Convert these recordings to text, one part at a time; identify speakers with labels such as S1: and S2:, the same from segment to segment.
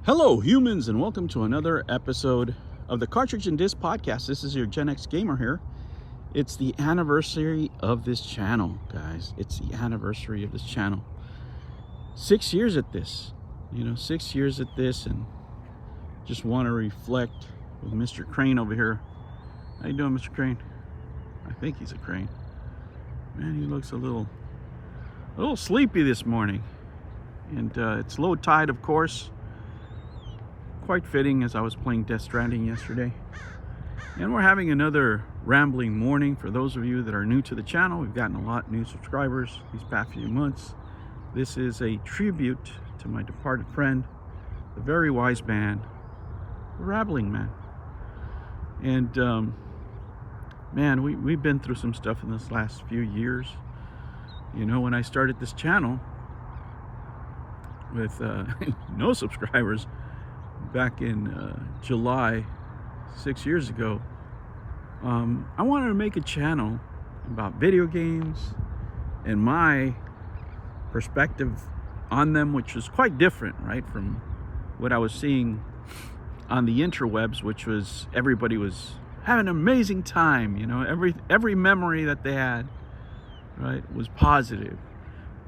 S1: Hello, humans, and welcome to another episode of the Cartridge and Disc Podcast. This is your Gen X Gamer here. It's the anniversary of this channel, guys. It's the anniversary of this channel. 6 years at this, 6 years at this, and just want to reflect with Mr. Crane over here. How you doing, Mr. Crane? I think he's a crane. Man, he looks a little sleepy this morning, and it's low tide, of course. Quite fitting, as I was playing Death Stranding yesterday. And we're having another rambling morning. For those of you that are new to the channel, we've gotten a lot new subscribers these past few months. This is a tribute to my departed friend, the very wise man, the Rambling Man. And man, we've been through some stuff in this last few years. When I started this channel with no subscribers back in July 6 years ago, I wanted to make a channel about video games and my perspective on them, which was quite different, right, from what I was seeing on the interwebs, which was everybody was having an amazing time. Every memory that they had, right, was positive.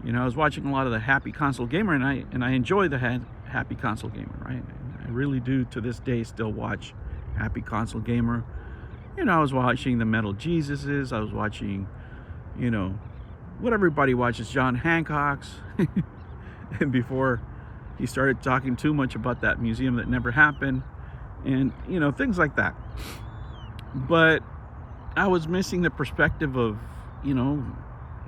S1: I was watching a lot of the Happy Console Gamer, and I enjoy the Happy Console Gamer, right? I really do, to this day, still watch Happy Console Gamer. I was watching the Metal Jesuses. I was watching, what everybody watches, John Hancock's. And before he started talking too much about that museum that never happened, and things like that. But I was missing the perspective of,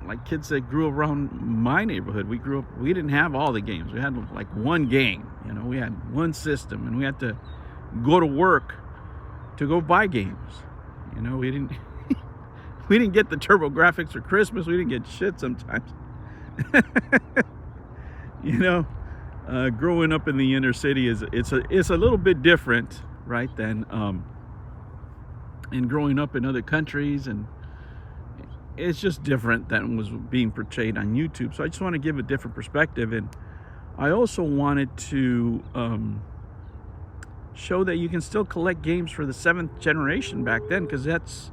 S1: like kids that grew around my neighborhood. We didn't have all the games. We had like one game, we had one system, and we had to go to work to go buy games. We didn't we didn't get the TurboGrafx for Christmas. We didn't get shit sometimes. Growing up in the inner city it's a little bit different, right, than and growing up in other countries, and it's just different than was being portrayed on YouTube. So I just want to give a different perspective, and I also wanted to show that you can still collect games for the 7th generation back then, because that's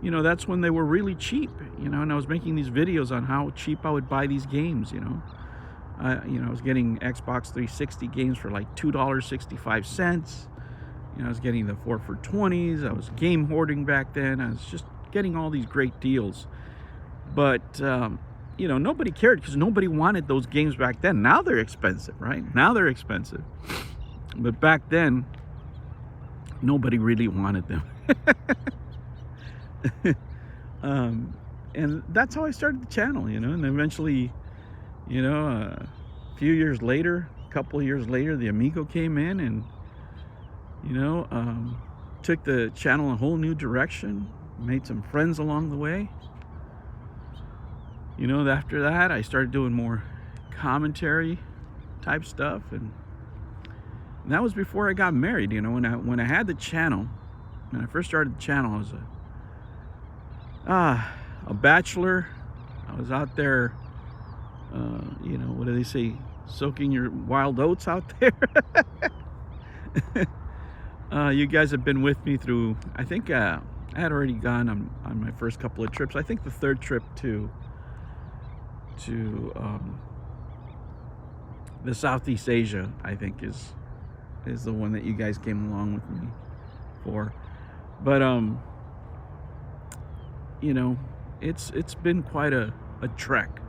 S1: when they were really cheap. And I was making these videos on how cheap I would buy these games. I was getting Xbox 360 games for like $2.65. I was getting the 4 for $20s. I was game hoarding back then. I was just getting all these great deals. But nobody cared, because nobody wanted those games back then. Now they're expensive, right? Now they're expensive. But back then, nobody really wanted them. And that's how I started the channel, and eventually, a few years later, a couple of years later, the Amigo came in and, took the channel a whole new direction, made some friends along the way. After that, I started doing more commentary type stuff, and that was before I got married. When I had the channel, when I first started the channel, I was a bachelor. I was out there, what do they say, soaking your wild oats out there. You guys have been with me through, I think I had already gone on my first couple of trips. I think the third trip to the Southeast Asia, I think, is the one that you guys came along with me for. But it's been quite a trek.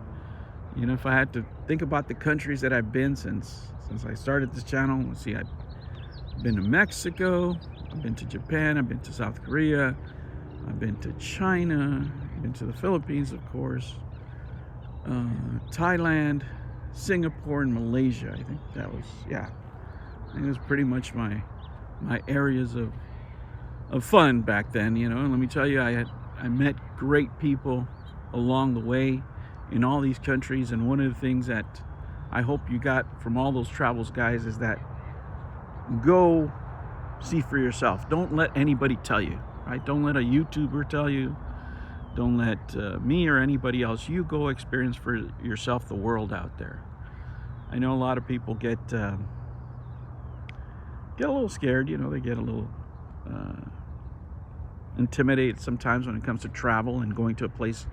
S1: If I had to think about the countries that I've been since I started this channel, let's see, I've been to Mexico, I've been to Japan, I've been to South Korea, I've been to China, I've been to the Philippines, of course, Thailand, Singapore, and Malaysia. I think that was, I think it was pretty much my areas of fun back then. And let me tell you, I met great people along the way in all these countries. And one of the things that I hope you got from all those travels, guys, is that go see for yourself. Don't let anybody tell you, right? Don't let a YouTuber tell you. Don't let me or anybody else. You go experience for yourself the world out there. I know a lot of people get get a little scared. They get a little intimidated sometimes when it comes to travel and going to a place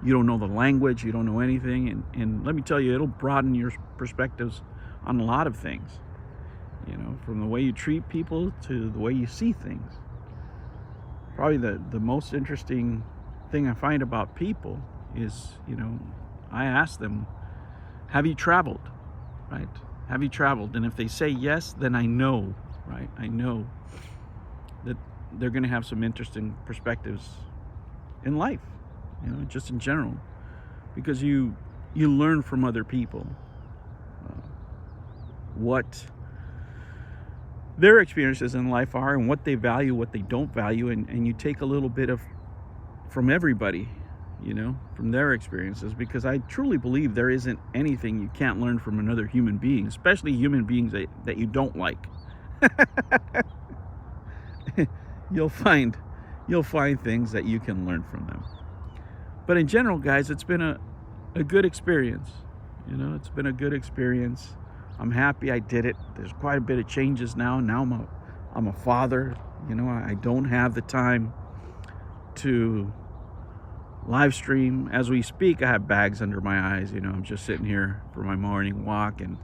S1: you don't know the language, you don't know anything. And let me tell you, it'll broaden your perspectives on a lot of things, from the way you treat people to the way you see things. Probably the most interesting thing I find about people is, I ask them, have you traveled, right? Have you traveled? And if they say yes, then I know, right? I know that they're going to have some interesting perspectives in life, just in general, because you learn from other people what their experiences in life are and what they value, what they don't value, and you take a little bit from everybody, from their experiences, because I truly believe there isn't anything you can't learn from another human being, especially human beings that you don't like. You'll find things that you can learn from them. But in general, guys, it's been a good experience. It's been a good experience. I'm happy I did it. There's quite a bit of changes now. Now I'm a father. I don't have the time to live stream. As we speak, I have bags under my eyes. I'm just sitting here for my morning walk and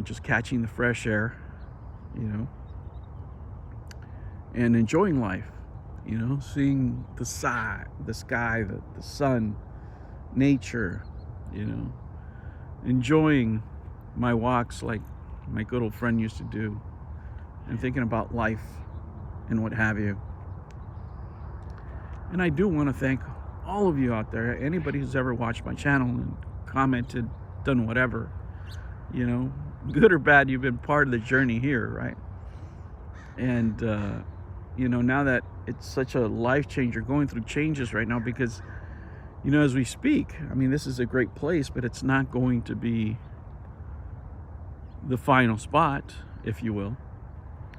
S1: just catching the fresh air, and enjoying life. Seeing the sky, the sun, nature, enjoying my walks like my good old friend used to do, and thinking about life and what have you. And I do want to thank all of you out there, anybody who's ever watched my channel and commented, done whatever, good or bad, you've been part of the journey here, right? And now that it's such a life changer, going through changes right now, because as we speak, this is a great place, but it's not going to be the final spot, if you will,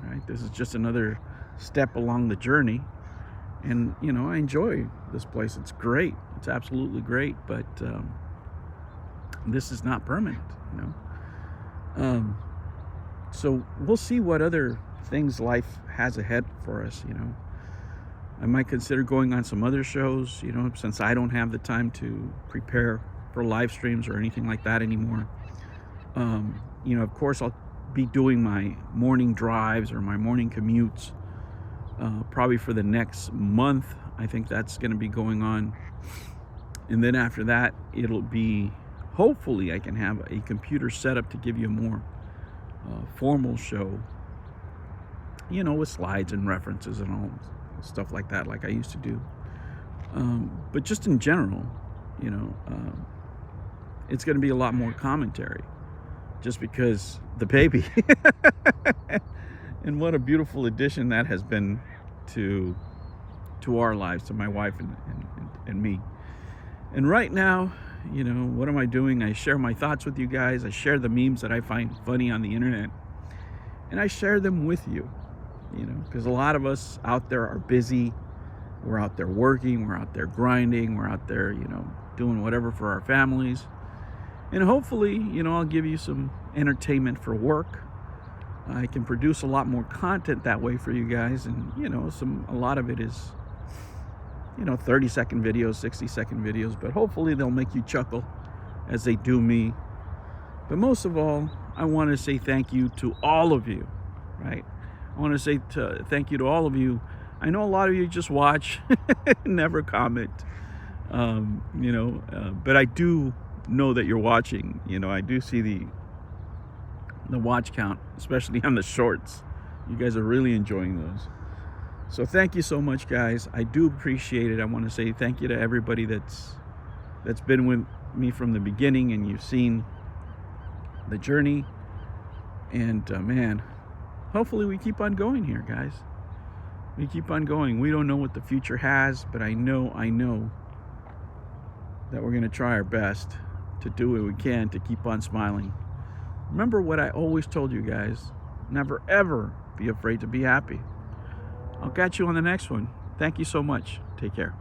S1: right? This is just another step along the journey. And I enjoy this place. It's great. It's absolutely great, but this is not permanent, so we'll see what other things life has ahead for us. I might consider going on some other shows, since I don't have the time to prepare for live streams or anything like that anymore. Of course, I'll be doing my morning drives or my morning commutes probably for the next month. I think that's going to be going on. And then after that, it'll be, hopefully I can have a computer set up to give you a more formal show, with slides and references and all stuff like that, like I used to do. But just in general, it's going to be a lot more commentary, just because the baby and what a beautiful addition that has been to our lives, to my wife and me. And right now, what am I doing? I share my thoughts with you guys. I share the memes that I find funny on the internet, and I share them with you, because a lot of us out there are busy. We're out there working, we're out there grinding, we're out there, doing whatever for our families. And hopefully, I'll give you some entertainment for work. I can produce a lot more content that way for you guys. And, a lot of it is, 30-second videos, 60-second videos. But hopefully they'll make you chuckle as they do me. But most of all, I want to say thank you to all of you, right? I want to say thank you to all of you. I know a lot of you just watch, never comment, but I do know that you're watching. I do see the watch count, especially on the shorts. You guys are really enjoying those. So thank you so much, guys. I do appreciate it. I want to say thank you to everybody that's been with me from the beginning, and you've seen the journey. And man, hopefully we keep on going here, guys. We keep on going. We don't know what the future has, but I know that we're going to try our best to do what we can to keep on smiling. Remember what I always told you guys. Never, ever be afraid to be happy. I'll catch you on the next one. Thank you so much. Take care.